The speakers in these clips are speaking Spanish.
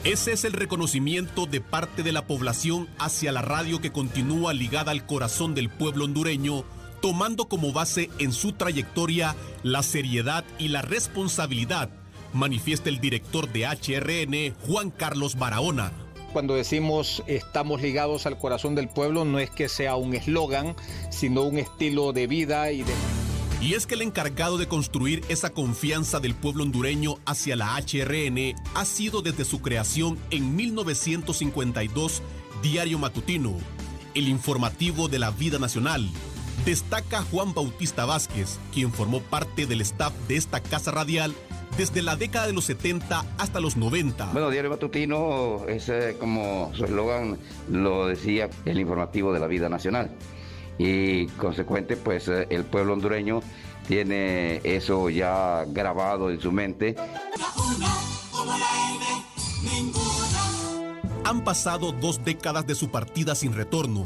Ese es el reconocimiento de parte de la población hacia la radio que continúa ligada al corazón del pueblo hondureño, tomando como base en su trayectoria la seriedad y la responsabilidad, manifiesta el director de HRN, Juan Carlos Barahona. Cuando decimos estamos ligados al corazón del pueblo, no es que sea un eslogan, sino un estilo de vida Y es que el encargado de construir esa confianza del pueblo hondureño hacia la HRN ha sido desde su creación en 1952 Diario Matutino, el informativo de la vida nacional. Destaca Juan Bautista Vázquez, quien formó parte del staff de esta casa radial desde la década de los 70 hasta los 90. Bueno, Diario Matutino es como su eslogan lo decía, el informativo de la vida nacional. Y consecuente, pues el pueblo hondureño tiene eso ya grabado en su mente. Han pasado 2 décadas de su partida sin retorno.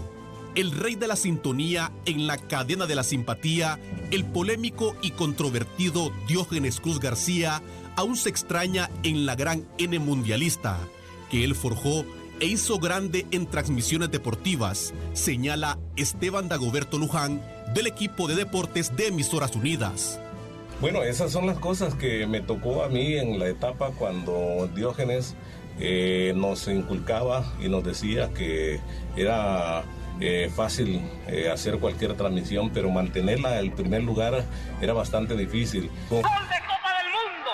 El rey de la sintonía en la cadena de la simpatía, el polémico y controvertido Diógenes Cruz García, aún se extraña en la gran N mundialista, que él forjó e hizo grande en transmisiones deportivas, señala Esteban Dagoberto Luján, del equipo de deportes de Emisoras Unidas. Bueno, esas son las cosas que me tocó a mí en la etapa cuando Diógenes nos inculcaba y nos decía que era fácil hacer cualquier transmisión, pero mantenerla en el primer lugar era bastante difícil. ¡Gol de Copa del Mundo!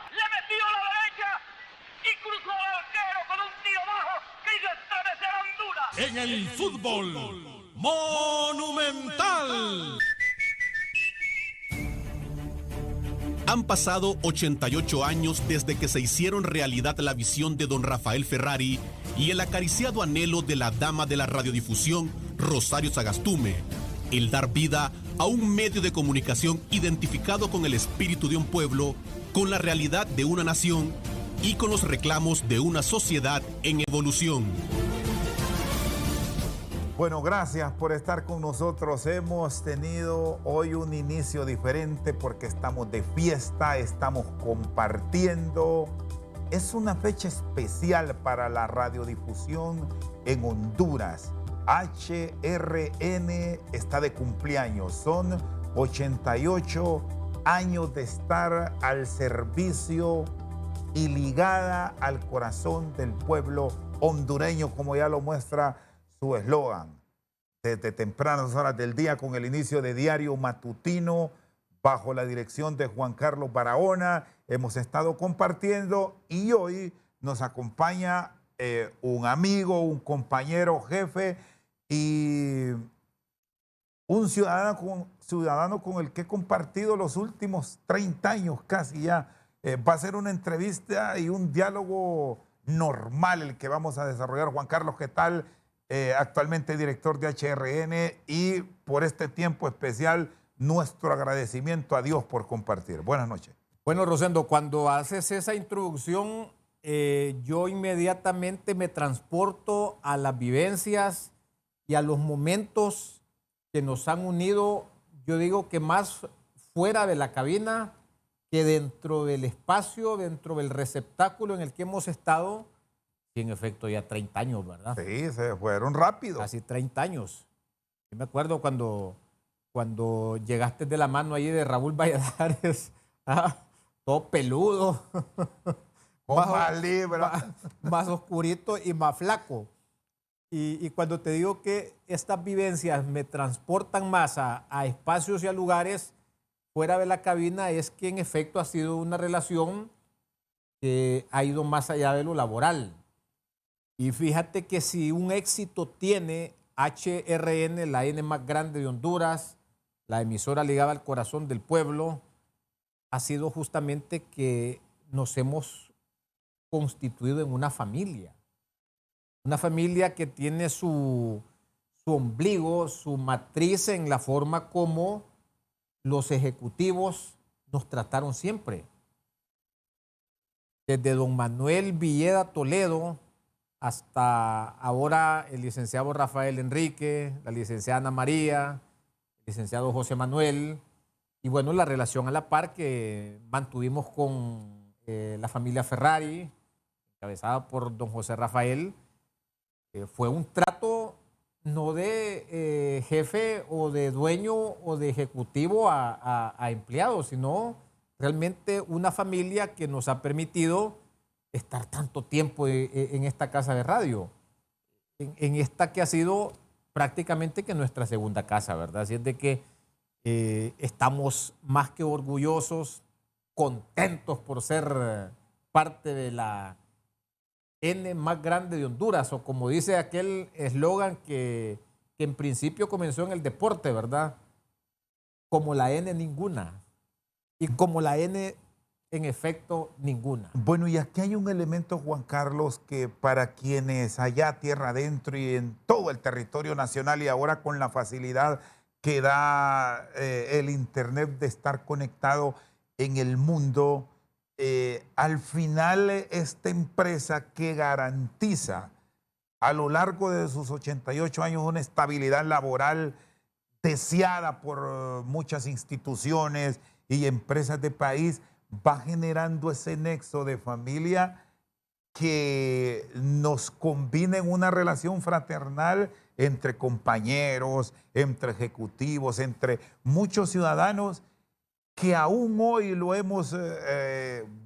Le metió a la derecha y cruzó al arquero con un tiro bajo que hizo estremecer a Honduras. En el fútbol monumental. Han pasado 88 años desde que se hicieron realidad la visión de don Rafael Ferrari y el acariciado anhelo de la dama de la radiodifusión, Rosario Sagastume, el dar vida a un medio de comunicación identificado con el espíritu de un pueblo, con la realidad de una nación y con los reclamos de una sociedad en evolución. Bueno, gracias por estar con nosotros. Hemos tenido hoy un inicio diferente porque estamos de fiesta, estamos compartiendo. Es una fecha especial para la radiodifusión en Honduras. HRN está de cumpleaños. Son 88 años de estar al servicio y ligada al corazón del pueblo hondureño, como ya lo muestra su eslogan. Desde tempranas horas del día, con el inicio de Diario Matutino, bajo la dirección de Juan Carlos Barahona, hemos estado compartiendo y hoy nos acompaña un amigo, un compañero, jefe y un ciudadano con el que he compartido los últimos 30 años casi ya. Va a ser una entrevista y un diálogo normal el que vamos a desarrollar. Juan Carlos, ¿qué tal? Actualmente director de HRN, y por este tiempo especial nuestro agradecimiento a Dios por compartir. Buenas noches. Bueno, Rosendo, cuando haces esa introducción, yo inmediatamente me transporto a las vivencias y a los momentos que nos han unido, yo digo que más fuera de la cabina que dentro del espacio, dentro del receptáculo en el que hemos estado. Y en efecto ya 30 años, ¿verdad? Sí, se fueron rápido. Casi 30 años. Yo me acuerdo cuando llegaste de la mano ahí de Raúl Valladares, todo peludo, más oscurito y más flaco. Y cuando te digo que estas vivencias me transportan más a espacios y a lugares fuera de la cabina, es que en efecto ha sido una relación que ha ido más allá de lo laboral. Y fíjate que si un éxito tiene HRN, la N más grande de Honduras, la emisora ligada al corazón del pueblo, ha sido justamente que nos hemos constituido en una familia. Una familia que tiene su ombligo, su matriz en la forma como los ejecutivos nos trataron siempre. Desde don Manuel Villeda Toledo hasta ahora el licenciado Rafael Enrique, la licenciada Ana María, el licenciado José Manuel, y bueno, la relación a la par que mantuvimos con la familia Ferrari, encabezada por don José Rafael, fue un trato no de jefe o de dueño o de ejecutivo a empleados, sino realmente una familia que nos ha permitido estar tanto tiempo en esta casa de radio, en esta que ha sido prácticamente que nuestra segunda casa, ¿verdad? Así es de que estamos más que orgullosos, contentos por ser parte de la N más grande de Honduras, o como dice aquel eslogan que en principio comenzó en el deporte, ¿verdad? Como la N ninguna. Y como la N, en efecto, ninguna. Bueno, y aquí hay un elemento, Juan Carlos, que para quienes allá tierra adentro y en todo el territorio nacional y ahora con la facilidad que da el Internet de estar conectado en el mundo, al final esta empresa que garantiza a lo largo de sus 88 años una estabilidad laboral deseada por muchas instituciones y empresas de país, va generando ese nexo de familia que nos combina en una relación fraternal entre compañeros, entre ejecutivos, entre muchos ciudadanos que aún hoy lo hemos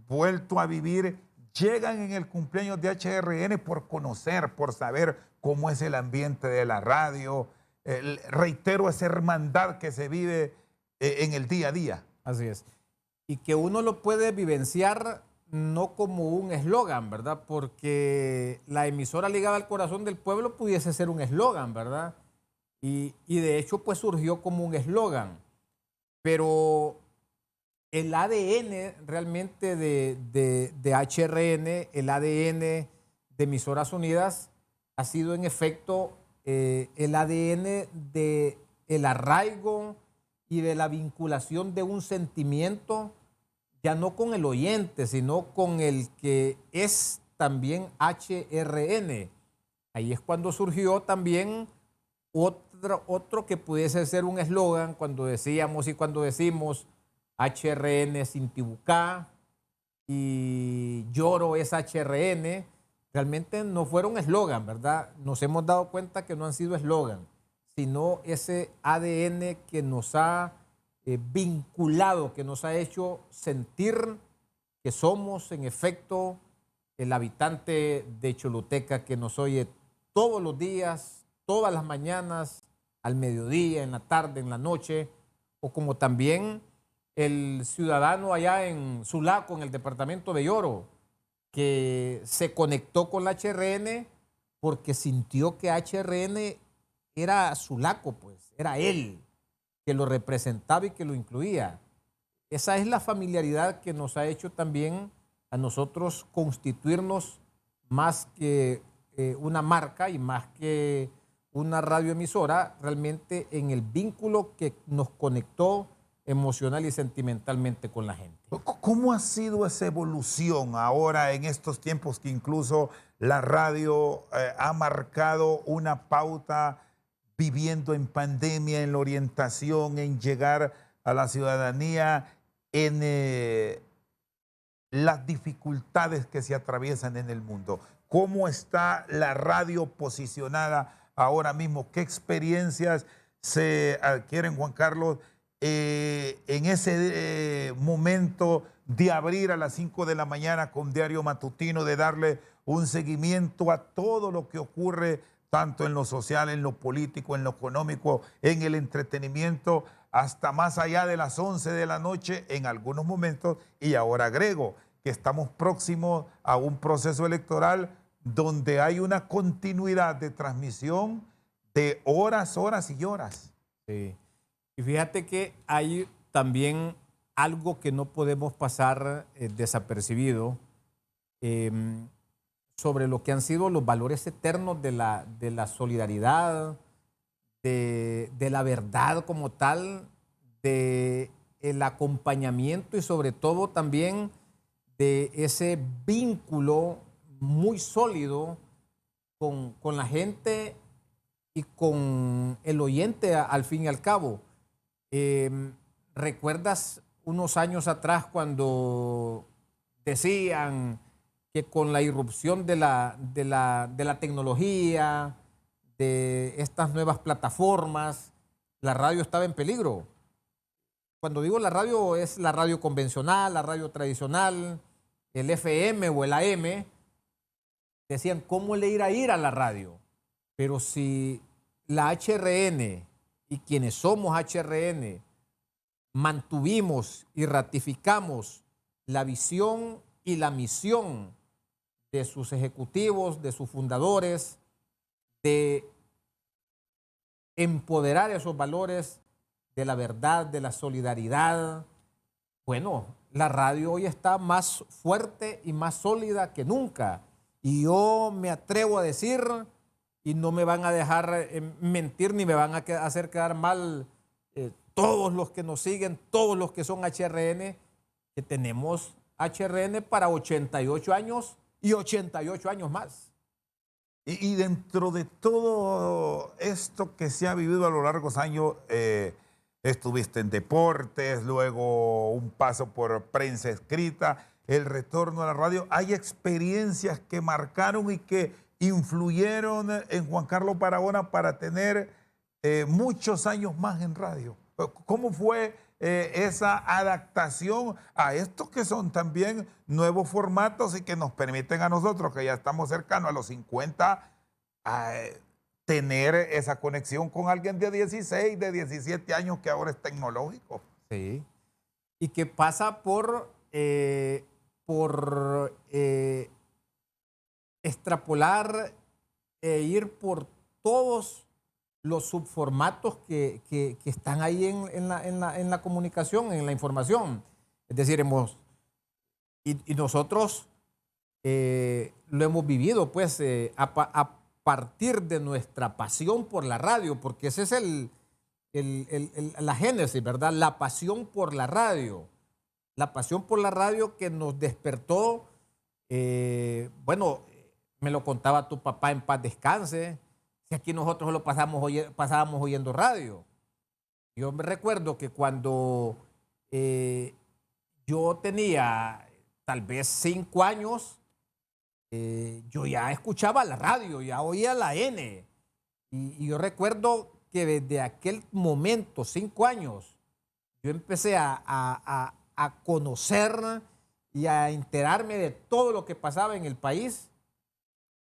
vuelto a vivir, llegan en el cumpleaños de HRN por conocer, por saber cómo es el ambiente de la radio. Reitero, esa hermandad que se vive en el día a día. Así es. Y que uno lo puede vivenciar no como un eslogan, ¿verdad? Porque la emisora ligada al corazón del pueblo pudiese ser un eslogan, ¿verdad? Y de hecho, pues surgió como un eslogan. Pero el ADN realmente de HRN, el ADN de Emisoras Unidas, ha sido en efecto el ADN del arraigo y de la vinculación de un sentimiento, ya no con el oyente, sino con el que es también HRN. Ahí es cuando surgió también otro que pudiese ser un eslogan cuando decíamos y cuando decimos HRN sin Tibucá y Lloro es HRN. Realmente no fueron eslogan, ¿verdad? Nos hemos dado cuenta que no han sido eslogan, sino ese ADN que nos ha vinculado, que nos ha hecho sentir que somos, en efecto, el habitante de Choluteca que nos oye todos los días, todas las mañanas, al mediodía, en la tarde, en la noche, o como también el ciudadano allá en Sulaco, en el departamento de Lloro, que se conectó con la HRN porque sintió que HRN era Sulaco, pues, era él, que lo representaba y que lo incluía. Esa es la familiaridad que nos ha hecho también a nosotros constituirnos más que una marca y más que una radioemisora, realmente en el vínculo que nos conectó emocional y sentimentalmente con la gente. ¿Cómo ha sido esa evolución ahora en estos tiempos que incluso la radio ha marcado una pauta viviendo en pandemia, en la orientación, en llegar a la ciudadanía, en las dificultades que se atraviesan en el mundo? ¿Cómo está la radio posicionada ahora mismo? ¿Qué experiencias se adquieren, Juan Carlos, en ese momento de abrir a las 5 de la mañana con Diario Matutino, de darle un seguimiento a todo lo que ocurre, tanto en lo social, en lo político, en lo económico, en el entretenimiento, hasta más allá de las 11 de la noche en algunos momentos? Y ahora agrego que estamos próximos a un proceso electoral donde hay una continuidad de transmisión de horas, horas y horas. Sí. Y fíjate que hay también algo que no podemos pasar desapercibido sobre lo que han sido los valores eternos de la solidaridad, de la verdad como tal, de el acompañamiento y sobre todo también de ese vínculo muy sólido con la gente y con el oyente al fin y al cabo. ¿Recuerdas unos años atrás cuando decían que con la irrupción de la tecnología, de estas nuevas plataformas, la radio estaba en peligro. Cuando digo la radio, es la radio convencional, la radio tradicional, el FM o el AM. Decían, ¿cómo le irá a ir a la radio? Pero si la HRN y quienes somos HRN mantuvimos y ratificamos la visión y la misión de sus ejecutivos, de sus fundadores, de empoderar esos valores de la verdad, de la solidaridad, bueno, la radio hoy está más fuerte y más sólida que nunca. Y yo me atrevo a decir, y no me van a dejar mentir ni me van a hacer quedar mal todos los que nos siguen, todos los que son HRN, que tenemos HRN para 88 años y 88 años más. Y dentro de todo esto que se ha vivido a lo largo de los años, estuviste en deportes, luego un paso por prensa escrita, el retorno a la radio. ¿Hay experiencias que marcaron y que influyeron en Juan Carlos Barahona para tener muchos años más en radio? ¿Cómo fue esa adaptación a estos que son también nuevos formatos y que nos permiten a nosotros, que ya estamos cercanos a los 50, tener esa conexión con alguien de 16, de 17 años que ahora es tecnológico? Sí. Y que pasa por extrapolar e ir por todos los subformatos que están ahí en la comunicación, en la información. Es decir, y nosotros lo hemos vivido, pues, a partir de nuestra pasión por la radio, porque ese es la génesis, ¿verdad? La pasión por la radio. La pasión por la radio que nos despertó, bueno, me lo contaba tu papá en paz descanse, si aquí nosotros lo pasábamos oyendo radio. Yo me recuerdo que cuando yo tenía tal vez 5 años, yo ya escuchaba la radio, ya oía la N. Y yo recuerdo que desde aquel momento, 5 años, yo empecé a conocer y a enterarme de todo lo que pasaba en el país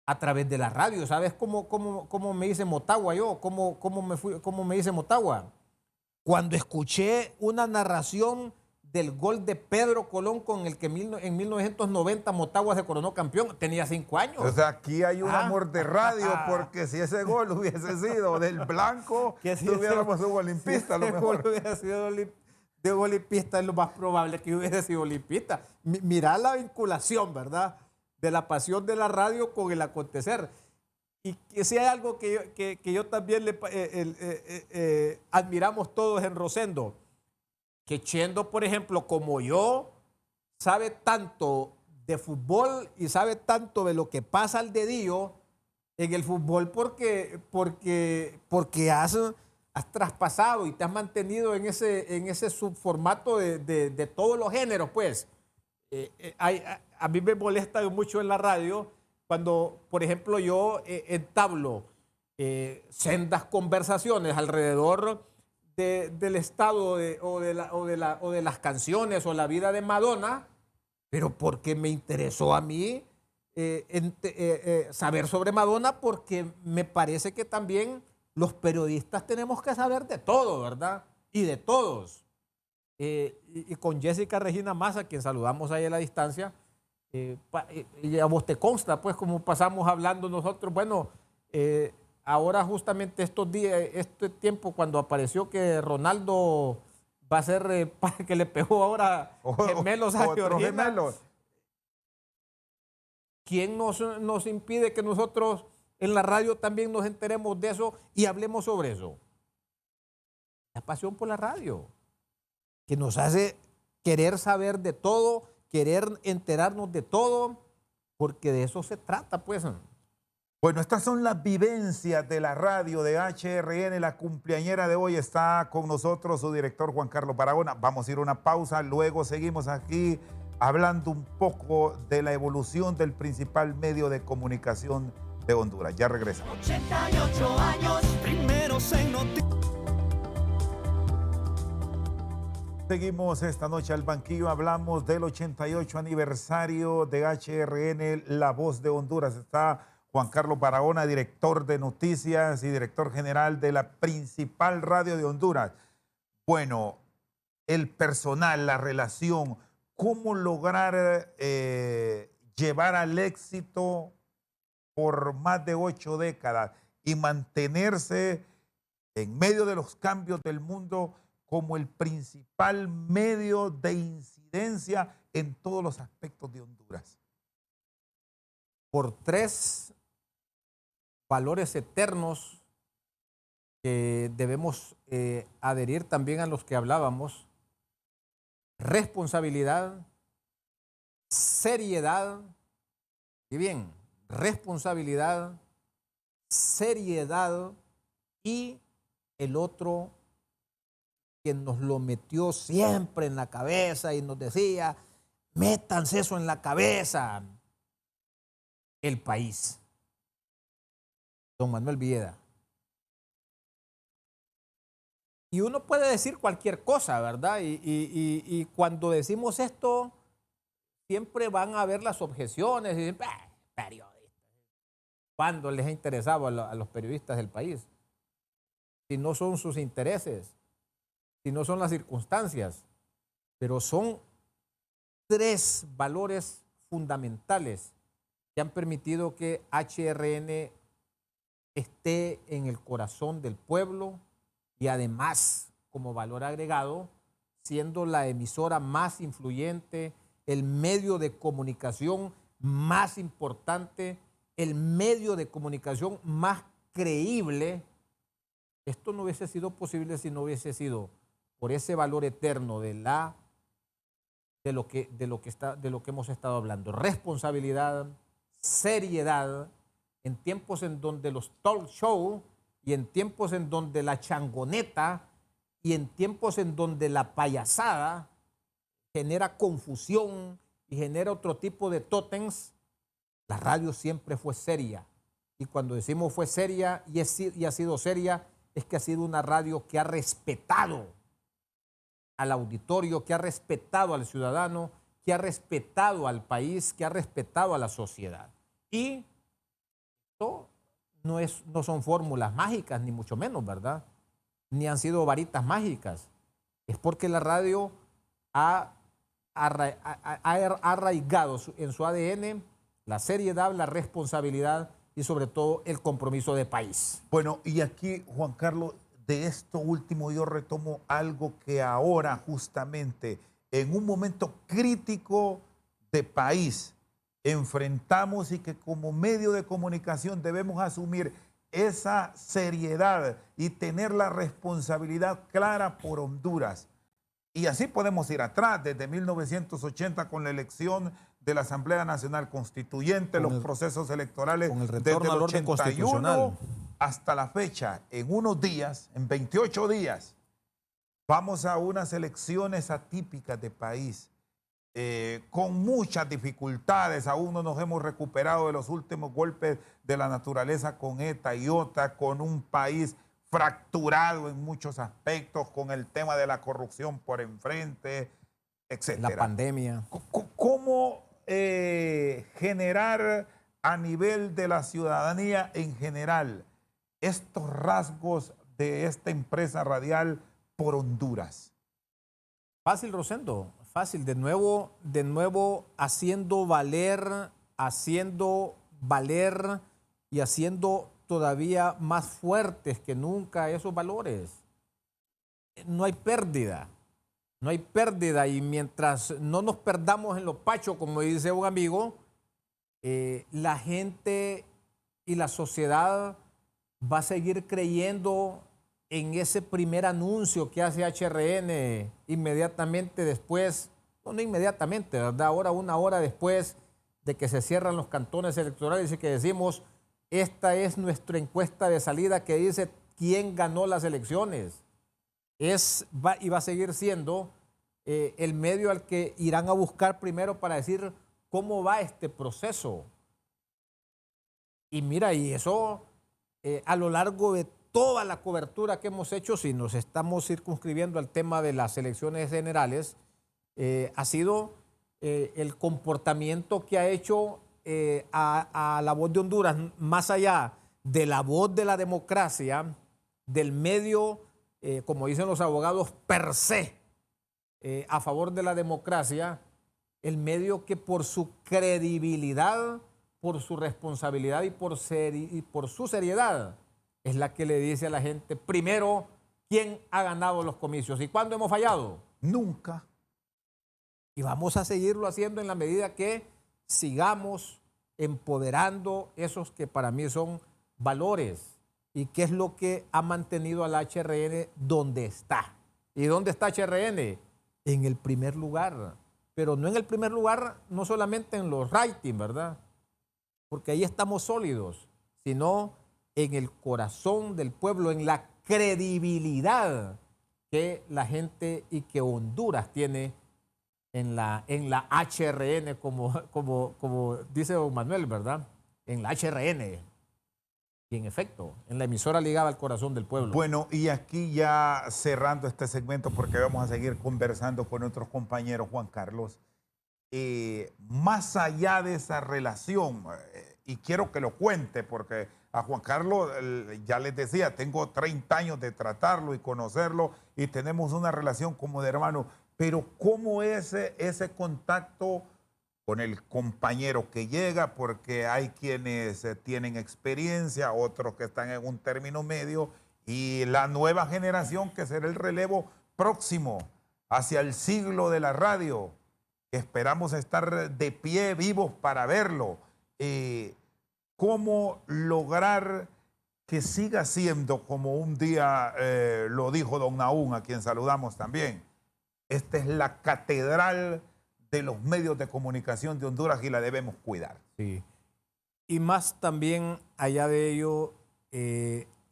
a través de la radio. ¿Sabes cómo me hice Motagua yo? ¿Cómo me hice Motagua? Cuando escuché una narración del gol de Pedro Colón con el que en 1990 Motagua se coronó campeón, tenía 5 años. O sea, aquí hay un amor de radio, porque si ese gol hubiese sido del blanco, tuviéramos un olimpista. Si ese gol hubiera sido de olimpista, es lo más probable que hubiese sido olimpista. Mirá la vinculación, ¿verdad?, de la pasión de la radio con el acontecer. Y que si hay algo que yo también admiramos todos en Rosendo, que Chendo, por ejemplo, como yo, sabe tanto de fútbol y sabe tanto de lo que pasa al dedillo en el fútbol porque has traspasado y te has mantenido en ese subformato de todos los géneros, pues. A mí me molesta mucho en la radio cuando, por ejemplo, yo entablo sendas conversaciones alrededor del estado o de las canciones o la vida de Madonna, pero porque me interesó a mí saber sobre Madonna, porque me parece que también los periodistas tenemos que saber de todo, ¿verdad? Y de todos. Y con Jessica Regina Massa, quien saludamos ahí a la distancia, y a vos te consta, pues, como pasamos hablando nosotros. Bueno, ahora justamente estos días, este tiempo, cuando apareció que Ronaldo va a ser que le pegó ahora gemelos a Georgina. ¿Quién nos impide que nosotros en la radio también nos enteremos de eso y hablemos sobre eso? La pasión por la radio, que nos hace querer saber de todo, querer enterarnos de todo, porque de eso se trata, pues. Bueno, estas son las vivencias de la radio de HRN. La cumpleañera de hoy está con nosotros, su director Juan Carlos Barahona. Vamos a ir a una pausa, luego seguimos aquí hablando un poco de la evolución del principal medio de comunicación de Honduras. Ya regresamos. 88 años, primeros en noticias. Seguimos esta noche al banquillo, hablamos del 88 aniversario de HRN, La Voz de Honduras. Está Juan Carlos Barahona, director de noticias y director general de la principal radio de Honduras. Bueno, el personal, la relación, cómo lograr llevar al éxito por más de 8 décadas y mantenerse en medio de los cambios del mundo como el principal medio de incidencia en todos los aspectos de Honduras. Por 3 valores eternos que debemos adherir también a los que hablábamos: responsabilidad, seriedad, y bien, responsabilidad, seriedad, y el otro que nos lo metió siempre en la cabeza y nos decía, métanse eso en la cabeza, el país. Don Manuel Villeda. Y uno puede decir cualquier cosa, ¿verdad? Y cuando decimos esto, siempre van a haber las objeciones y dicen, periodistas. ¿Cuándo les ha interesado a los periodistas del país? Si no son sus intereses, si no son las circunstancias, pero son 3 valores fundamentales que han permitido que HRN esté en el corazón del pueblo y además, como valor agregado, siendo la emisora más influyente, el medio de comunicación más importante, el medio de comunicación más creíble. Esto no hubiese sido posible si no hubiese sido por ese valor eterno de lo que hemos estado hablando. Responsabilidad, seriedad, en tiempos en donde los talk show y en tiempos en donde la changoneta y en tiempos en donde la payasada genera confusión y genera otro tipo de tótems, la radio siempre fue seria. Y cuando decimos fue seria y ha sido seria, es que ha sido una radio que ha respetado al auditorio, que ha respetado al ciudadano, que ha respetado al país, que ha respetado a la sociedad. Y esto no son fórmulas mágicas, ni mucho menos, ¿verdad? Ni han sido varitas mágicas. Es porque la radio ha arraigado en su ADN la seriedad, la responsabilidad y sobre todo el compromiso de país. Bueno, y aquí, Juan Carlos, de esto último yo retomo algo que ahora justamente en un momento crítico de país enfrentamos y que como medio de comunicación debemos asumir esa seriedad y tener la responsabilidad clara por Honduras. Y así podemos ir atrás, desde 1980 con la elección de la Asamblea Nacional Constituyente, los procesos electorales con el desde retorno el al orden 81 constitucional hasta la fecha. En unos días, en 28 días, vamos a unas elecciones atípicas de país, con muchas dificultades. Aún no nos hemos recuperado de los últimos golpes de la naturaleza con ETA y OTA, con un país fracturado en muchos aspectos, con el tema de la corrupción por enfrente, etc. La pandemia. ¿Cómo generar a nivel de la ciudadanía en general estos rasgos de esta empresa radial por Honduras? Fácil, Rosendo, fácil. De nuevo haciendo valer y haciendo todavía más fuertes que nunca esos valores. No hay pérdida. No hay pérdida, y mientras no nos perdamos en los pachos, como dice un amigo, la gente y la sociedad va a seguir creyendo en ese primer anuncio que hace HRN inmediatamente después, no inmediatamente, ¿verdad? Ahora, una hora después de que se cierran los cantones electorales y que decimos, esta es nuestra encuesta de salida que dice quién ganó las elecciones. Y va a seguir siendo el medio al que irán a buscar primero para decir cómo va este proceso. Y mira, y eso a lo largo de toda la cobertura que hemos hecho, si nos estamos circunscribiendo al tema de las elecciones generales, ha sido el comportamiento que ha hecho a la voz de Honduras, más allá de la voz de la democracia, del medio, como dicen los abogados, per se, a favor de la democracia, el medio que por su credibilidad, por su responsabilidad y por su seriedad, es la que le dice a la gente, primero, quién ha ganado los comicios y cuándo hemos fallado. Nunca. Y vamos a seguirlo haciendo en la medida que sigamos empoderando esos que para mí son valores y que es lo que ha mantenido al HRN donde está. ¿Y dónde está HRN? En el primer lugar. Pero no en el primer lugar, no solamente en los ratings, ¿verdad? Porque ahí estamos sólidos, sino en el corazón del pueblo, en la credibilidad que la gente y que Honduras tiene en la HRN, como dice don Manuel, ¿verdad? En la HRN. Y en efecto, en la emisora ligada al corazón del pueblo. Bueno, y aquí ya cerrando este segmento, porque vamos a seguir conversando con otros compañeros, Juan Carlos, más allá de esa relación, y quiero que lo cuente, porque a Juan Carlos, ya les decía, tengo 30 años de tratarlo y conocerlo, y tenemos una relación como de hermano, pero ¿cómo es ese contacto con el compañero que llega? Porque hay quienes tienen experiencia, otros que están en un término medio, y la nueva generación que será el relevo próximo hacia el siglo de la radio. Esperamos estar de pie, vivos para verlo. ¿Cómo lograr que siga siendo, como un día lo dijo don Nahún, a quien saludamos también? Esta es la catedral de los medios de comunicación de Honduras y la debemos cuidar. Sí. Y más también, allá de ello,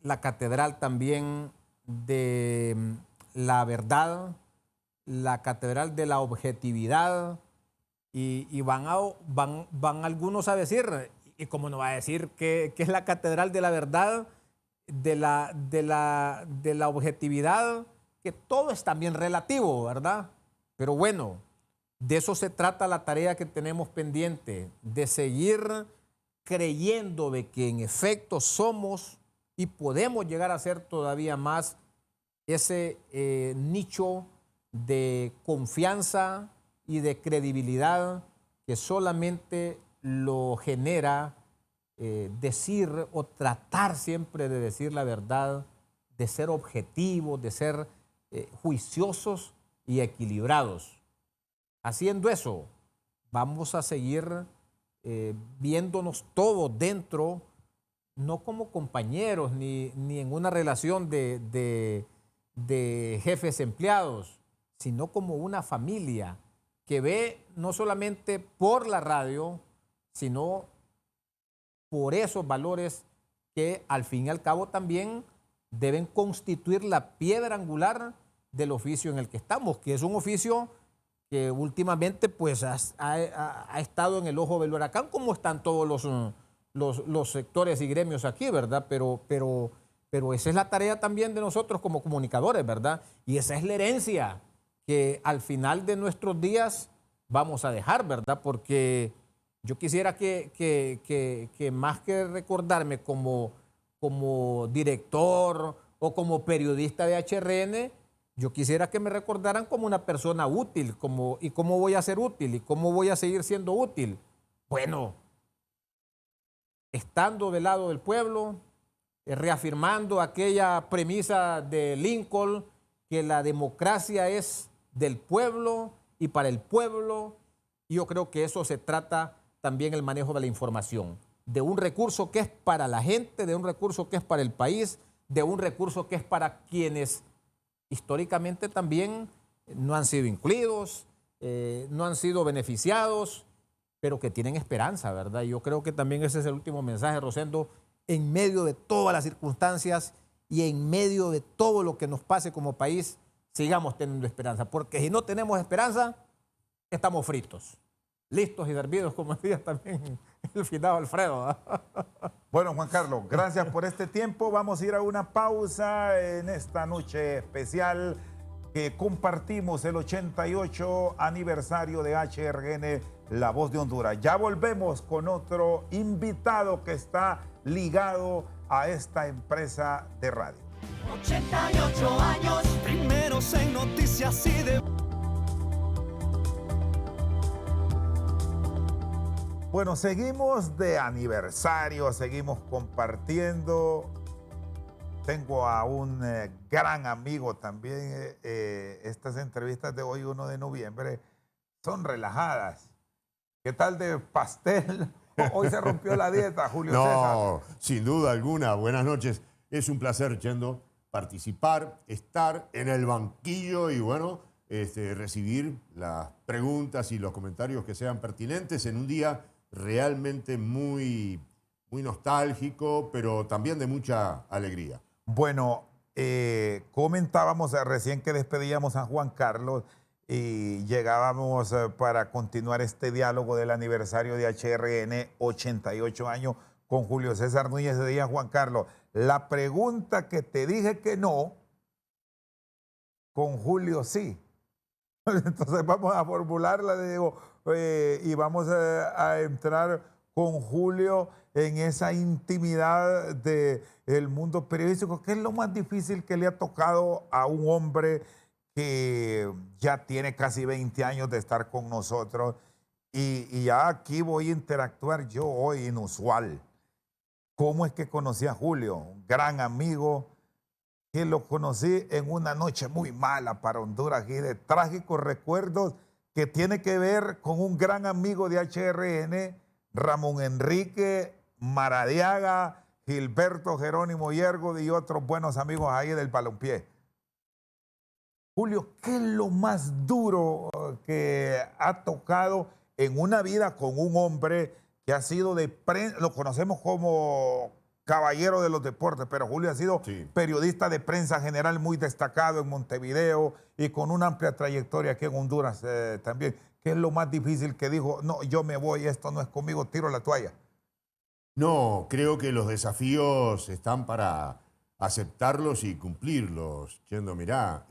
la catedral también de la verdad, la catedral de la objetividad, y van algunos a decir, y cómo no va a decir que es la catedral de la verdad, de la objetividad, que todo es también relativo, ¿verdad? Pero bueno, de eso se trata la tarea que tenemos pendiente, de seguir creyendo de que en efecto somos y podemos llegar a ser todavía más ese nicho de confianza y de credibilidad que solamente lo genera decir o tratar siempre de decir la verdad, de ser objetivos, de ser juiciosos y equilibrados. Haciendo eso, vamos a seguir viéndonos todos dentro, no como compañeros ni en una relación de jefes empleados, sino como una familia que ve no solamente por la radio, sino por esos valores que al fin y al cabo también deben constituir la piedra angular del oficio en el que estamos, que es un oficio que últimamente pues ha estado en el ojo del huracán, como están todos los sectores y gremios aquí, ¿verdad? Pero esa es la tarea también de nosotros como comunicadores, ¿verdad? Y esa es la herencia que al final de nuestros días vamos a dejar, ¿verdad? Porque yo quisiera que más que recordarme como director o como periodista de HRN, yo quisiera que me recordaran como una persona útil, y cómo voy a ser útil y cómo voy a seguir siendo útil. Bueno, estando del lado del pueblo, reafirmando aquella premisa de Lincoln, que la democracia es del pueblo y para el pueblo. Yo creo que eso se trata también el manejo de la información, de un recurso que es para la gente, de un recurso que es para el país, de un recurso que es para quienes históricamente también no han sido incluidos, no han sido beneficiados, pero que tienen esperanza, ¿verdad? Y yo creo que también ese es el último mensaje, Rosendo, en medio de todas las circunstancias y en medio de todo lo que nos pase como país, sigamos teniendo esperanza, porque si no tenemos esperanza, estamos fritos, listos y servidos, como decía también el finado Alfredo. Bueno, Juan Carlos, gracias por este tiempo. Vamos a ir a una pausa en esta noche especial que compartimos el 88 aniversario de HRN, La Voz de Honduras. Ya volvemos con otro invitado que está ligado a esta empresa de radio. 88 años, primeros en noticias y de... Bueno, seguimos de aniversario, seguimos compartiendo. Tengo a un gran amigo también. Estas entrevistas de hoy, 1 de noviembre, son relajadas. ¿Qué tal de pastel? Hoy se rompió la dieta, Julio César. No, sin duda alguna. Buenas noches. Es un placer, Chendo, participar, estar en el banquillo y, bueno, recibir las preguntas y los comentarios que sean pertinentes en un día realmente muy, muy nostálgico, pero también de mucha alegría. Bueno, comentábamos recién que despedíamos a Juan Carlos y llegábamos para continuar este diálogo del aniversario de HRN, 88 años, con Julio César Núñez de Díaz. Juan Carlos, la pregunta que te dije que no, con Julio sí. Entonces vamos a formularla, digo, y vamos a entrar con Julio en esa intimidad del mundo periodístico. ¿Qué es lo más difícil que le ha tocado a un hombre que ya tiene casi 20 años de estar con nosotros? Y ya aquí voy a interactuar yo hoy, inusual. ¿Cómo es que conocí a Julio? Un gran amigo que lo conocí en una noche muy mala para Honduras y de trágicos recuerdos que tiene que ver con un gran amigo de HRN, Ramón Enrique Maradiaga, Gilberto Jerónimo Yergo y otros buenos amigos ahí del balompié. Julio, ¿qué es lo más duro que ha tocado en una vida con un hombre que ha sido de prensa? Lo conocemos como caballero de los deportes, pero Julio ha sido periodista de prensa general muy destacado en Montevideo y con una amplia trayectoria aquí en Honduras también. ¿Qué es lo más difícil que dijo? No, yo me voy, esto no es conmigo, tiro la toalla. No, creo que los desafíos están para aceptarlos y cumplirlos. Chendo, mirá,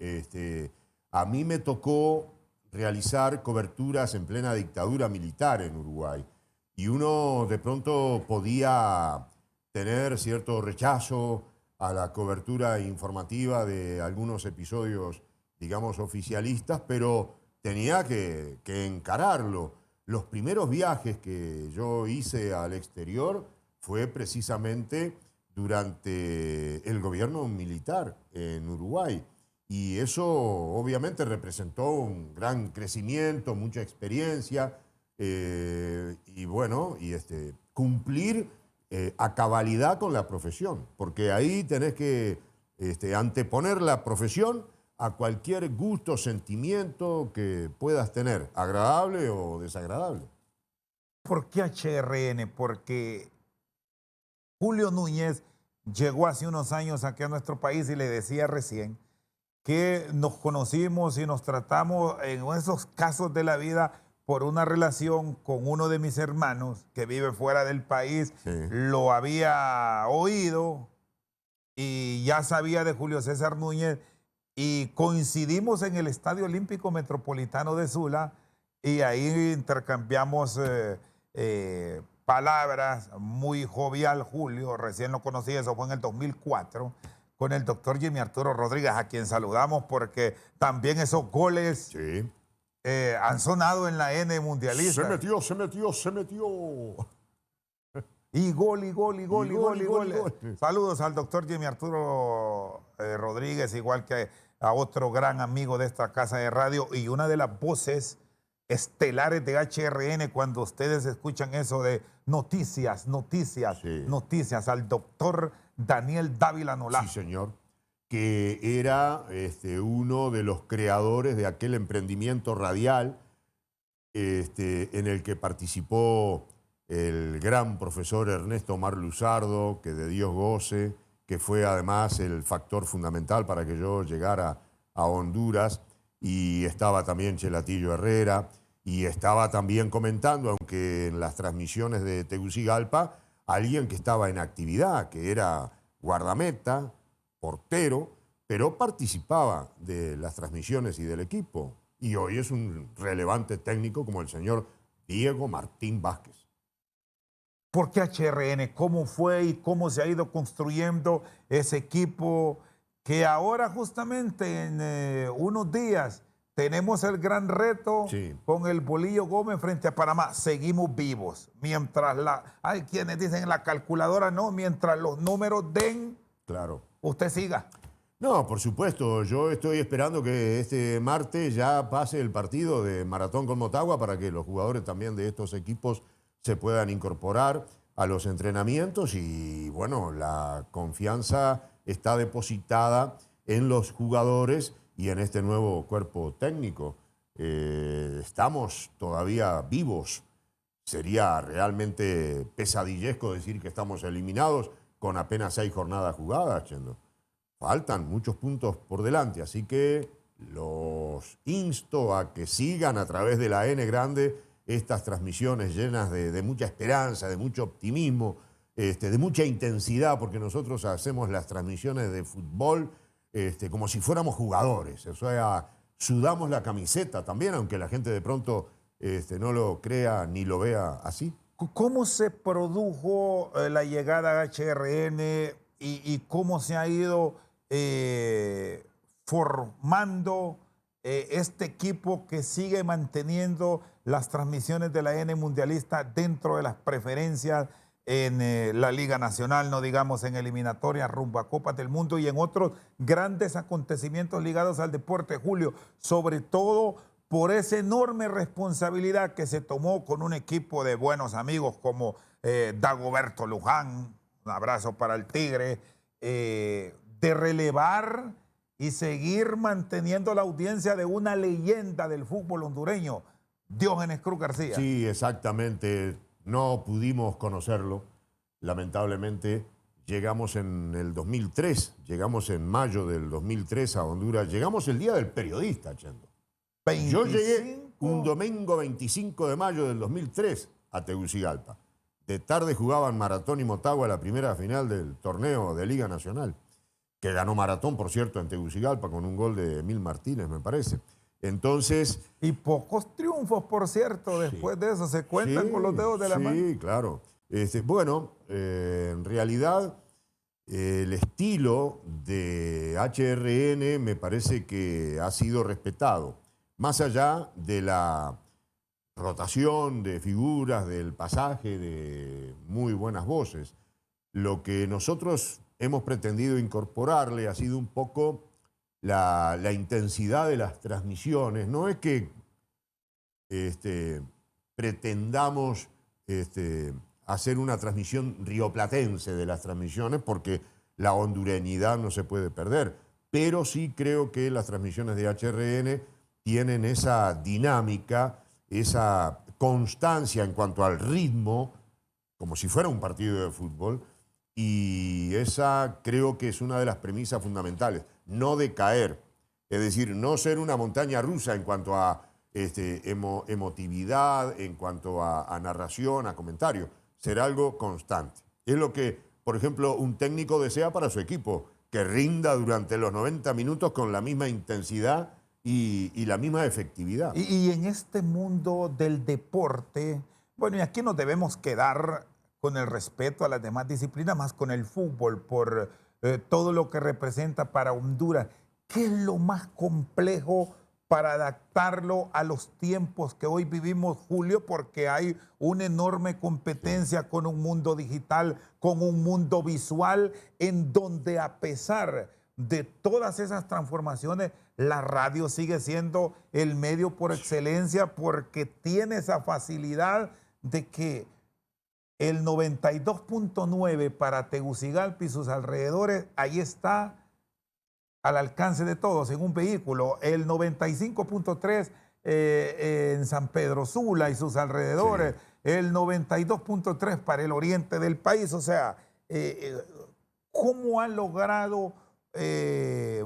a mí me tocó realizar coberturas en plena dictadura militar en Uruguay y uno de pronto podía tener cierto rechazo a la cobertura informativa de algunos episodios, digamos, oficialistas, pero tenía que encararlo. Los primeros viajes que yo hice al exterior fue precisamente durante el gobierno militar en Uruguay. Y eso obviamente representó un gran crecimiento, mucha experiencia, y bueno, cumplir a cabalidad con la profesión, porque ahí tenés que anteponer la profesión a cualquier gusto, sentimiento que puedas tener, agradable o desagradable. ¿Por qué HRN? Porque Julio Núñez llegó hace unos años aquí a nuestro país y le decía recién que nos conocimos y nos tratamos en esos casos de la vida por una relación con uno de mis hermanos que vive fuera del país. Sí. Lo había oído y ya sabía de Julio César Núñez y coincidimos en el Estadio Olímpico Metropolitano de Sula y ahí intercambiamos palabras. Muy jovial Julio, recién lo conocí, eso fue en el 2004, con el doctor Jimmy Arturo Rodríguez, a quien saludamos porque también esos goles han sonado en la N mundialista. Se metió. Y gol. Saludos al doctor Jimmy Arturo Rodríguez, igual que a otro gran amigo de esta casa de radio y una de las voces estelares de HRN cuando ustedes escuchan eso de noticias, al doctor Daniel Dávila Nolá. Sí, señor, que era uno de los creadores de aquel emprendimiento radial en el que participó el gran profesor Ernesto Omar Luzardo, que de Dios goce, que fue además el factor fundamental para que yo llegara a Honduras, y estaba también Chelatillo Herrera, y estaba también comentando, aunque en las transmisiones de Tegucigalpa, alguien que estaba en actividad, que era guardameta, portero, pero participaba de las transmisiones y del equipo. Y hoy es un relevante técnico como el señor Diego Martín Vázquez. ¿Por qué HRN? ¿Cómo fue y cómo se ha ido construyendo ese equipo que ahora justamente en unos días tenemos el gran reto con el Bolillo Gómez frente a Panamá? Seguimos vivos. Mientras hay quienes dicen la calculadora no, mientras los números den, claro, usted siga. No, por supuesto. Yo estoy esperando que este martes ya pase el partido de Maratón con Motagua para que los jugadores también de estos equipos se puedan incorporar a los entrenamientos y, bueno, la confianza está depositada en los jugadores y en este nuevo cuerpo técnico. Estamos todavía vivos. Sería realmente pesadillesco decir que estamos eliminados con apenas 6 jornadas jugadas, Chendo. Faltan muchos puntos por delante, así que los insto a que sigan a través de la N Grande estas transmisiones llenas de mucha esperanza, de mucho optimismo, de mucha intensidad, porque nosotros hacemos las transmisiones de fútbol como si fuéramos jugadores. O sea, sudamos la camiseta también, aunque la gente de pronto no lo crea ni lo vea así. ¿Cómo se produjo la llegada a HRN y cómo se ha ido formando este equipo que sigue manteniendo las transmisiones de la N Mundialista dentro de las preferencias en la Liga Nacional, no digamos en eliminatorias rumbo a Copas del Mundo y en otros grandes acontecimientos ligados al deporte, Julio, sobre todo por esa enorme responsabilidad que se tomó con un equipo de buenos amigos como Dagoberto Luján, un abrazo para el Tigre, de relevar y seguir manteniendo la audiencia de una leyenda del fútbol hondureño, Diógenes Cruz García. Sí, exactamente. No pudimos conocerlo. Lamentablemente, llegamos en el 2003, llegamos en mayo del 2003 a Honduras. Llegamos el día del periodista, Chendo. 25. Yo llegué un domingo 25 de mayo del 2003 a Tegucigalpa. De tarde jugaban Maratón y Motagua la primera final del torneo de Liga Nacional, que ganó Maratón, por cierto, en Tegucigalpa con un gol de Emil Martínez, me parece. Entonces... Y pocos triunfos, por cierto, después de eso. Se cuentan con los dedos de la mano. Sí, claro. Bueno, en realidad el estilo de HRN me parece que ha sido respetado. Más allá de la rotación de figuras, del pasaje de muy buenas voces, lo que nosotros hemos pretendido incorporarle ha sido un poco la intensidad de las transmisiones. No es que pretendamos hacer una transmisión rioplatense de las transmisiones, porque la hondureñidad no se puede perder, pero sí creo que las transmisiones de HRN tienen esa dinámica, esa constancia en cuanto al ritmo, como si fuera un partido de fútbol, y esa creo que es una de las premisas fundamentales, no decaer, es decir, no ser una montaña rusa en cuanto a emotividad, en cuanto a narración, a comentario, ser algo constante. Es lo que, por ejemplo, un técnico desea para su equipo, que rinda durante los 90 minutos con la misma intensidad y la misma efectividad. Y en este mundo del deporte, bueno, y aquí nos debemos quedar con el respeto a las demás disciplinas, más con el fútbol, por todo lo que representa para Honduras. ¿Qué es lo más complejo para adaptarlo a los tiempos que hoy vivimos, Julio? Porque hay una enorme competencia con un mundo digital, con un mundo visual, en donde a pesar de todas esas transformaciones, la radio sigue siendo el medio por excelencia, porque tiene esa facilidad de que el 92.9 para Tegucigalpa y sus alrededores, ahí está al alcance de todos en un vehículo. El 95.3 en San Pedro Sula y sus alrededores. Sí. El 92.3 para el oriente del país. O sea, ¿cómo ha logrado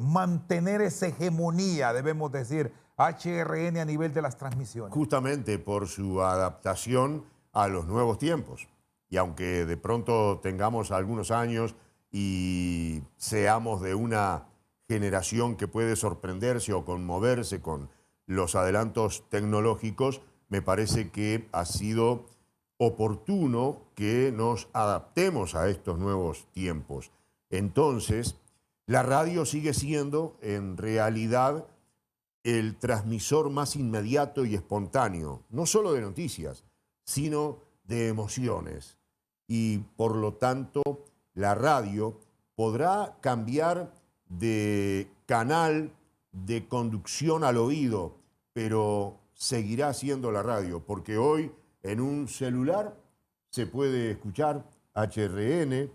mantener esa hegemonía, debemos decir, HRN a nivel de las transmisiones? Justamente por su adaptación a los nuevos tiempos. Y aunque de pronto tengamos algunos años y seamos de una generación que puede sorprenderse o conmoverse con los adelantos tecnológicos, me parece que ha sido oportuno que nos adaptemos a estos nuevos tiempos. Entonces, la radio sigue siendo, en realidad, el transmisor más inmediato y espontáneo, no solo de noticias, sino de emociones. Y por lo tanto, la radio podrá cambiar de canal de conducción al oído, pero seguirá siendo la radio, porque hoy en un celular se puede escuchar HRN.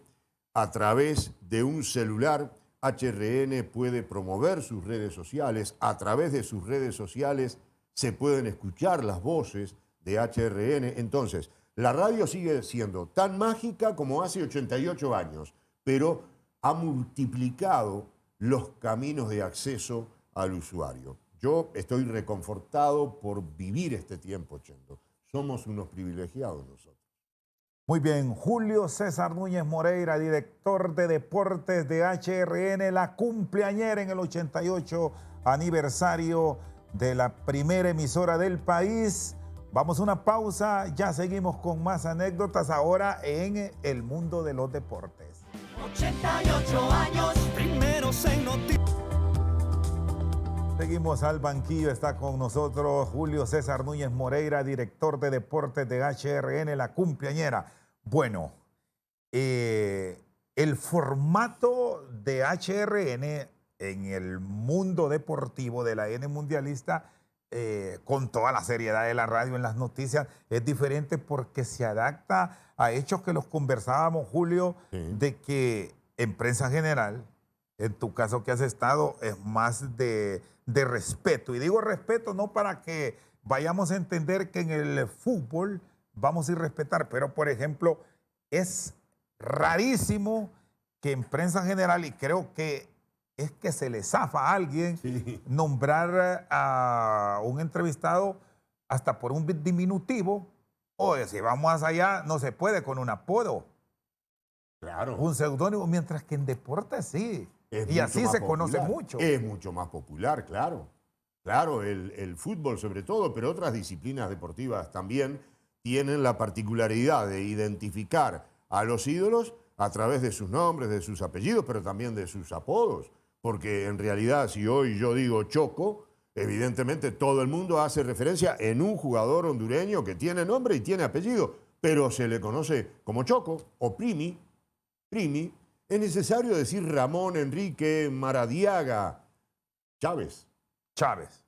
A través de un celular, HRN puede promover sus redes sociales. A través de sus redes sociales se pueden escuchar las voces de HRN. Entonces, la radio sigue siendo tan mágica como hace 88 años, pero ha multiplicado los caminos de acceso al usuario. Yo estoy reconfortado por vivir este tiempo, Chendo. Somos unos privilegiados nosotros. Muy bien, Julio César Núñez Moreira, director de deportes de HRN, la cumpleañera en el 88 aniversario de la primera emisora del país. Vamos a una pausa, ya seguimos con más anécdotas ahora en el mundo de los deportes. 88 años, primeros en noticias. Seguimos al banquillo, está con nosotros Julio César Núñez Moreira, director de deportes de HRN, la cumpleañera. Bueno, el formato de HRN en el mundo deportivo de la N Mundialista, con toda la seriedad de la radio en las noticias, es diferente porque se adapta a hechos que los conversábamos, Julio, de que en prensa general, en tu caso que has estado, es más de respeto. Y digo respeto no para que vayamos a entender que en el fútbol vamos a ir a respetar, pero por ejemplo, es rarísimo que en prensa general, y creo que es que se le zafa a alguien nombrar a un entrevistado hasta por un diminutivo, o si vamos más allá, no se puede con un apodo. Claro. Un seudónimo, mientras que en deporte sí. Y así se conoce mucho. Es mucho más popular, claro. Claro, el fútbol sobre todo, pero otras disciplinas deportivas también tienen la particularidad de identificar a los ídolos a través de sus nombres, de sus apellidos, pero también de sus apodos. Porque en realidad, si hoy yo digo Choco, evidentemente todo el mundo hace referencia en un jugador hondureño que tiene nombre y tiene apellido, pero se le conoce como Choco o Primi. Primi. Es necesario decir Ramón, Enrique, Maradiaga, Chávez. Chávez.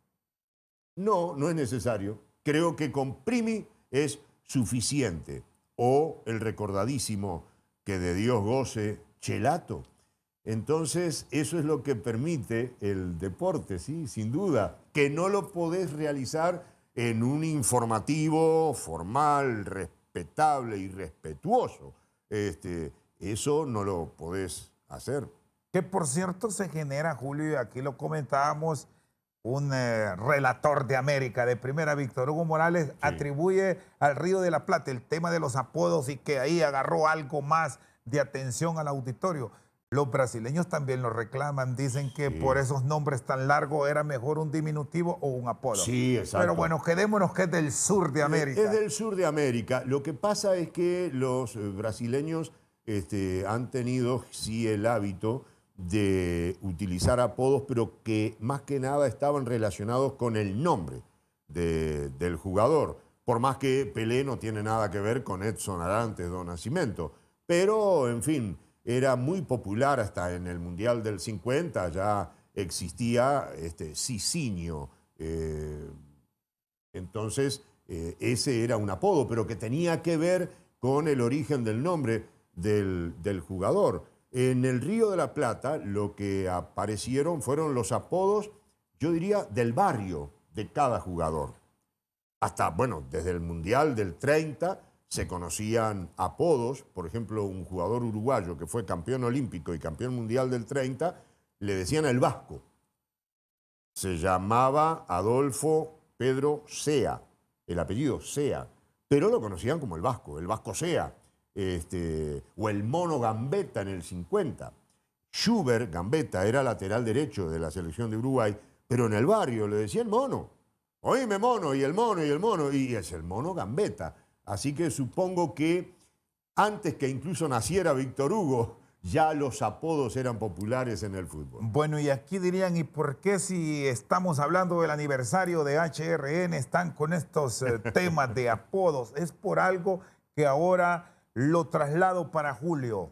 No, no es necesario. Creo que con Primi es suficiente. O el recordadísimo que de Dios goce, Chelato. Entonces, eso es lo que permite el deporte, ¿sí? Sin duda, que no lo podés realizar en un informativo formal, respetable y respetuoso. Eso no lo podés hacer. Que por cierto se genera, Julio, y aquí lo comentábamos, un relator de América de primera, Víctor Hugo Morales, atribuye al Río de la Plata el tema de los apodos y que ahí agarró algo más de atención al auditorio. Los brasileños también lo reclaman, dicen que por esos nombres tan largos era mejor un diminutivo o un apodo. Sí, exacto. Pero bueno, quedémonos que es del sur de América. Es del sur de América. Lo que pasa es que los brasileños han tenido, sí, el hábito de utilizar apodos, pero que más que nada estaban relacionados con el nombre del jugador. Por más que Pelé no tiene nada que ver con Edson Arantes do Nascimento. Pero, en fin, era muy popular hasta en el Mundial del 50, ya existía Cicinho. Entonces, ese era un apodo, pero que tenía que ver con el origen del nombre del jugador. En el Río de la Plata lo que aparecieron fueron los apodos, yo diría, del barrio de cada jugador. Hasta, bueno, desde el Mundial del 30 se conocían apodos. Por ejemplo, un jugador uruguayo que fue campeón olímpico y campeón mundial del 30 le decían el Vasco. Se llamaba Adolfo Pedro Sea, el apellido Sea, pero lo conocían como el Vasco Sea, o el Mono Gambetta en el 50. Schubert, Gambetta, era lateral derecho de la selección de Uruguay, pero en el barrio le decían Mono. Oíme, Mono, y el Mono, y es el Mono Gambetta. Así que supongo que antes que incluso naciera Víctor Hugo, ya los apodos eran populares en el fútbol. Bueno, y aquí dirían, ¿y por qué si estamos hablando del aniversario de HRN están con estos temas de apodos? Es por algo que ahora lo traslado para Julio.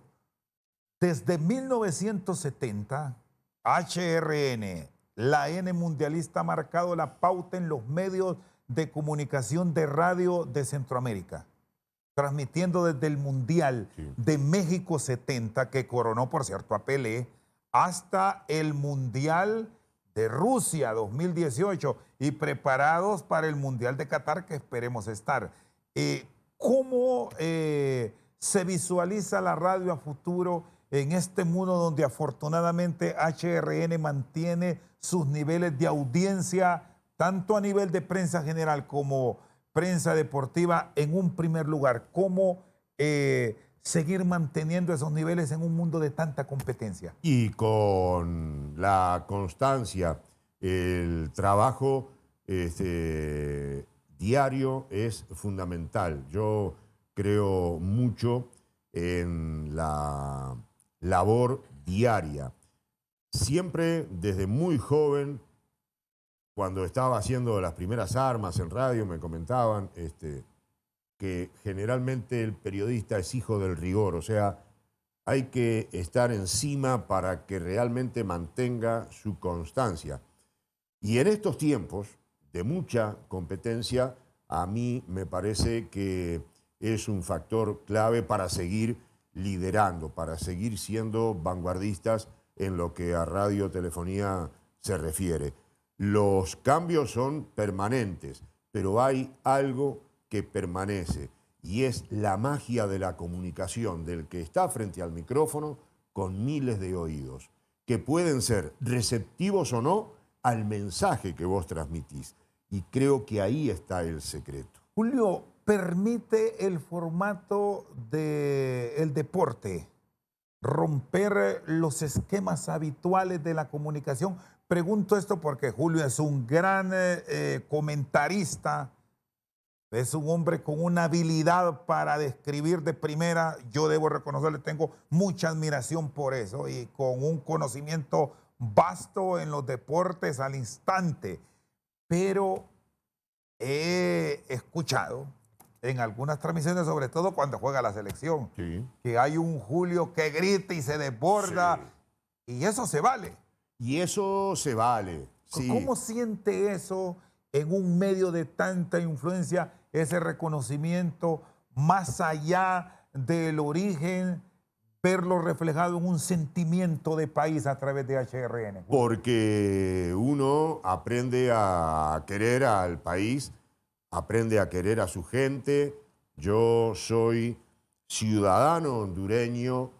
Desde 1970, HRN, la N mundialista, ha marcado la pauta en los medios de comunicación de radio de Centroamérica, transmitiendo desde el Mundial de México 70, que coronó, por cierto, a Pelé, hasta el Mundial de Rusia 2018 y preparados para el Mundial de Qatar, que esperemos estar. ¿Cómo se visualiza la radio a futuro en este mundo donde afortunadamente HRN mantiene sus niveles de audiencia, tanto a nivel de prensa general como prensa deportiva, en un primer lugar? ¿Cómo seguir manteniendo esos niveles en un mundo de tanta competencia? Y con la constancia, el trabajo diario es fundamental. Yo creo mucho en la labor diaria. Siempre desde muy joven, cuando estaba haciendo las primeras armas en radio, me comentaban que generalmente el periodista es hijo del rigor, o sea, hay que estar encima para que realmente mantenga su constancia. Y en estos tiempos de mucha competencia, a mí me parece que es un factor clave para seguir liderando, para seguir siendo vanguardistas en lo que a radiotelefonía se refiere. Los cambios son permanentes, pero hay algo que permanece y es la magia de la comunicación del que está frente al micrófono con miles de oídos, que pueden ser receptivos o no al mensaje que vos transmitís. Y creo que ahí está el secreto. Julio, ¿permite el formato del deporte romper los esquemas habituales de la comunicación? Pregunto esto porque Julio es un gran comentarista, es un hombre con una habilidad para describir de primera. Yo debo reconocerle, tengo mucha admiración por eso, y con un conocimiento vasto en los deportes al instante. Pero he escuchado en algunas transmisiones, sobre todo cuando juega la selección, que hay un Julio que grita y se desborda, y eso se vale. Y eso se vale. Sí. ¿Cómo siente eso en un medio de tanta influencia, ese reconocimiento más allá del origen, verlo reflejado en un sentimiento de país a través de HRN? Porque uno aprende a querer al país, aprende a querer a su gente. Yo soy ciudadano hondureño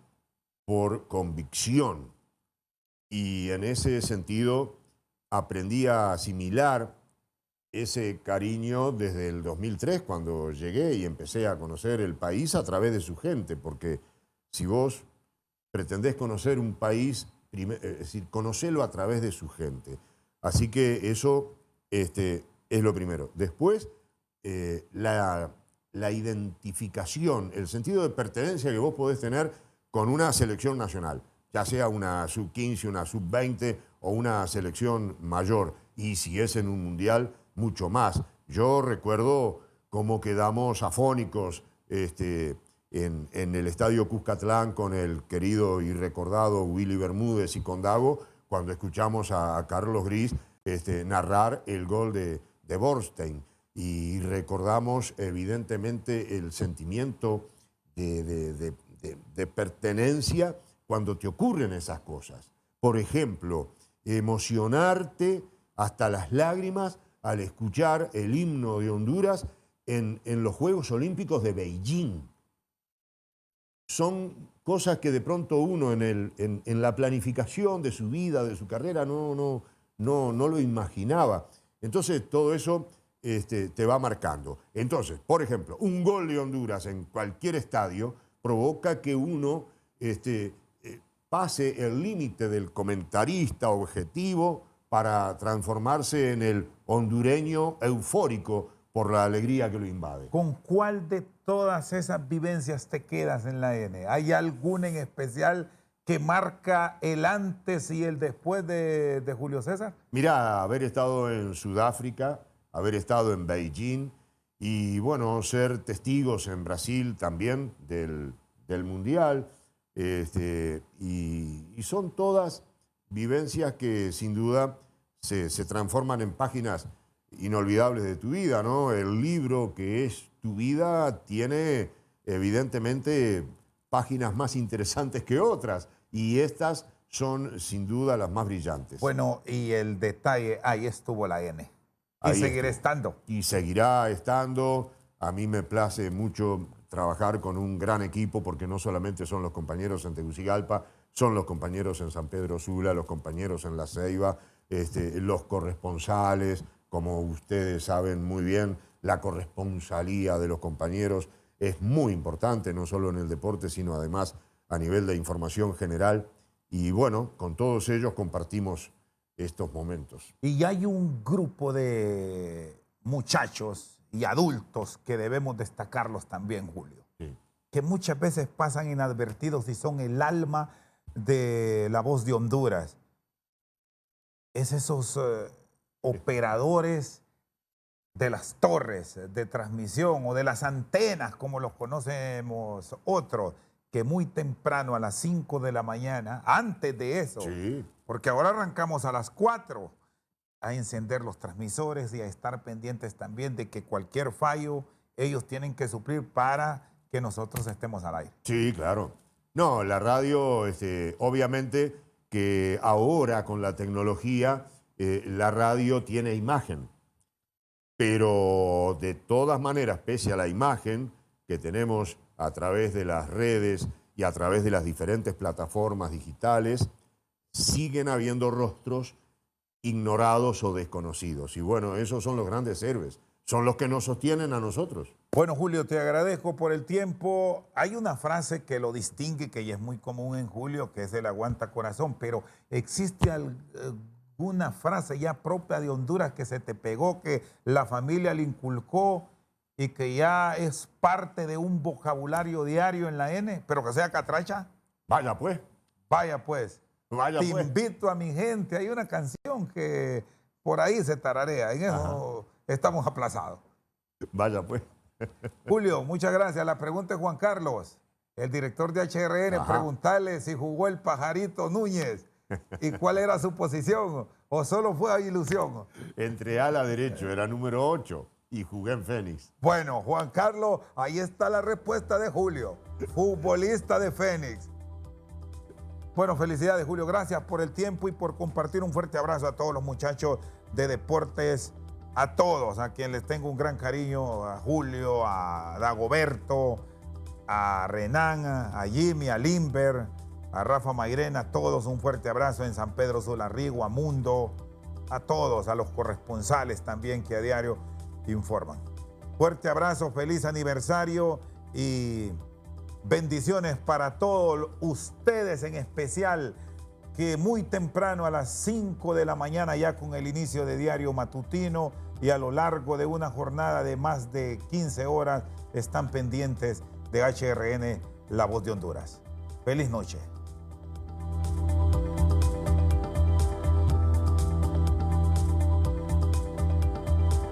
por convicción. Y en ese sentido aprendí a asimilar ese cariño desde el 2003, cuando llegué y empecé a conocer el país a través de su gente, porque si vos pretendés conocer un país, es decir, conocelo a través de su gente. Así que eso es lo primero. Después, la identificación, el sentido de pertenencia que vos podés tener con una selección nacional, ya sea una sub-15, una sub-20 o una selección mayor. Y si es en un mundial, mucho más. Yo recuerdo cómo quedamos afónicos en el Estadio Cuscatlán con el querido y recordado Willy Bermúdez y Condago, cuando escuchamos a Carlos Gris narrar el gol de Borstein. Y recordamos evidentemente el sentimiento de pertenencia cuando te ocurren esas cosas. Por ejemplo, emocionarte hasta las lágrimas al escuchar el himno de Honduras en los Juegos Olímpicos de Beijing. son cosas que de pronto uno en la planificación de su vida, de su carrera, no lo imaginaba. Entonces todo eso te va marcando. Entonces, por ejemplo, un gol de Honduras en cualquier estadio provoca que uno pase el límite del comentarista objetivo para transformarse en el hondureño eufórico por la alegría que lo invade. ¿Con cuál de todas esas vivencias te quedas en la N? ¿Hay alguna en especial que marca el antes y el después de Julio César? Mira, haber estado en Sudáfrica, haber estado en Beijing y, bueno, ser testigos en Brasil también del Mundial. Y son todas vivencias que sin duda se transforman en páginas inolvidables de tu vida, ¿no? El libro que es tu vida tiene evidentemente páginas más interesantes que otras y estas son sin duda las más brillantes. Bueno, y el detalle, ahí estuvo la N. Y Ahí seguirá estuvo. estando. Y seguirá estando. A mí me place mucho trabajar con un gran equipo porque no solamente son los compañeros en Tegucigalpa, son los compañeros en San Pedro Sula, los compañeros en La Ceiba, los corresponsales, como ustedes saben muy bien, la corresponsalía de los compañeros es muy importante, no solo en el deporte, sino además a nivel de información general. Y bueno, con todos ellos compartimos estos momentos. Y hay un grupo de muchachos y adultos que debemos destacarlos también, Julio, Sí. que muchas veces pasan inadvertidos y son el alma de La Voz de Honduras. Es esos operadores de las torres de transmisión o de las antenas, como los conocemos otros, que muy temprano a las 5 de la mañana, antes de eso, Sí. porque ahora arrancamos a las 4, a encender los transmisores y a estar pendientes también de que cualquier fallo ellos tienen que suplir para que nosotros estemos al aire. Sí, claro. No, la radio, obviamente que ahora con la tecnología, la radio tiene imagen. Pero de todas maneras, pese a la imagen que tenemos a través de las redes y a través de las diferentes plataformas digitales, siguen habiendo rostros ignorados o desconocidos. Y bueno, esos son los grandes héroes, son los que nos sostienen a nosotros. Bueno, Julio, te agradezco por el tiempo. Hay una frase que lo distingue, que ya es muy común en Julio, que es el aguanta corazón, pero ¿existe alguna frase ya propia de Honduras que se te pegó, que la familia le inculcó y que ya es parte de un vocabulario diario en la N, pero que sea catracha? Vaya pues, Vaya pues. vaya Te pues. invito a mi gente. Hay una canción que por ahí se tararea. En eso estamos aplazados. Vaya pues. Julio, muchas gracias. La pregunta es Juan Carlos, el director de HRN. Ajá. Preguntarle si jugó el Pajarito Núñez y cuál era su posición o solo fue ilusión. Entre ala derecho, era número 8 y jugué en Fénix. Bueno, Juan Carlos, ahí está la respuesta de Julio, futbolista de Fénix. Bueno, felicidades, Julio. Gracias por el tiempo y por compartir. Un fuerte abrazo a todos los muchachos de deportes, a todos, a quien les tengo un gran cariño, a Julio, a Dagoberto, a Renan, a Jimmy, a Limber, a Rafa Mairena, a todos un fuerte abrazo en San Pedro Sula Rigo, a Mundo, a todos, a los corresponsales también que a diario informan. Fuerte abrazo, feliz aniversario y bendiciones para todos ustedes en especial, que muy temprano a las 5 de la mañana ya con el inicio de Diario Matutino y a lo largo de una jornada de más de 15 horas están pendientes de HRN La Voz de Honduras. Feliz noche.